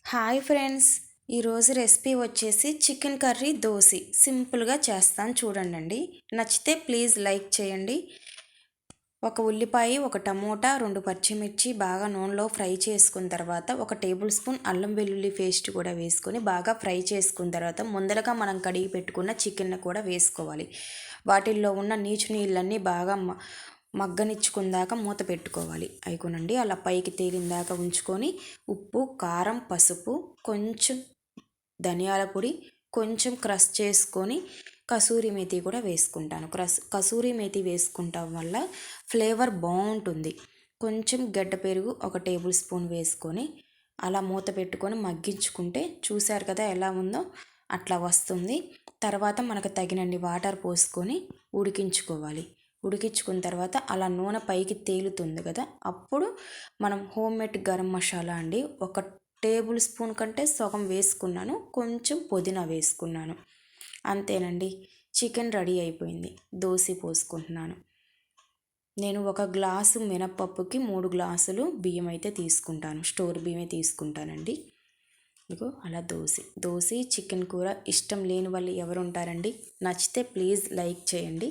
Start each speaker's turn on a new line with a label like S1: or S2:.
S1: Hi friends, ఈరోజు recipe వచ్చేసి chicken curry దోసి సింపుల్గా చేస్తాను చూడండి. నచ్చితే ప్లీజ్ లైక్ చేయండి. ఒక ఉల్లిపాయ, ఒక టమోటా, 2 పచ్చిమిర్చి బాగా నూనెలో ఫ్రై చేసుకున్న తర్వాత 1 టేబుల్ స్పూన్ అల్లం వెల్లుల్లి పేస్ట్ కూడా వేసుకొని బాగా ఫ్రై చేసుకున్న తర్వాత ముందరగా మనం కడిగి పెట్టుకున్న చికెన్ కూడా వేసుకోవాలి. వాటిల్లో ఉన్న నీచు నీళ్ళన్నీ బాగా మగ్గనిచ్చుకుందాక మూత పెట్టుకోవాలి. అయిపోనండి అలా పైకి తేలిందాక ఉంచుకొని ఉప్పు, కారం, పసుపు, కొంచెం ధనియాల పొడి, కొంచెం క్రష్ చేసుకొని కసూరి మేతి కూడా వేసుకుంటాను. కసూరి మేతి వేసుకుంటాం వల్ల ఫ్లేవర్ బాగుంటుంది. కొంచెం గడ్డ పెరుగు 1 టేబుల్ స్పూన్ వేసుకొని అలా మూత పెట్టుకొని మగ్గించుకుంటే చూశారు కదా ఎలా ఉందో అట్లా వస్తుంది. తర్వాత మనకు తగినన్ని వాటర్ పోసుకొని ఉడికించుకోవాలి. ఉడికించుకున్న తర్వాత అలా నూనె పైకి తేలుతుంది కదా, అప్పుడు మనం హోమ్ మేడ్ గరం మసాలా అండి 1 టేబుల్ స్పూన్ కంటే సగం వేసుకున్నాను. కొంచెం పుదీనా వేసుకున్నాను. అంతేనండి, చికెన్ రెడీ అయిపోయింది. దోశ పోసుకుంటున్నాను. నేను 1 గ్లాసు మినప్పప్పుకి 3 గ్లాసులు బియ్యం అయితే తీసుకుంటాను. స్టోర్ బియ్యమే తీసుకుంటానండి. ఇదిగో అలా దోశ చికెన్ కూర ఇష్టం లేని వాళ్ళు ఎవరు ఉంటారండి? నచ్చితే ప్లీజ్ లైక్ చేయండి.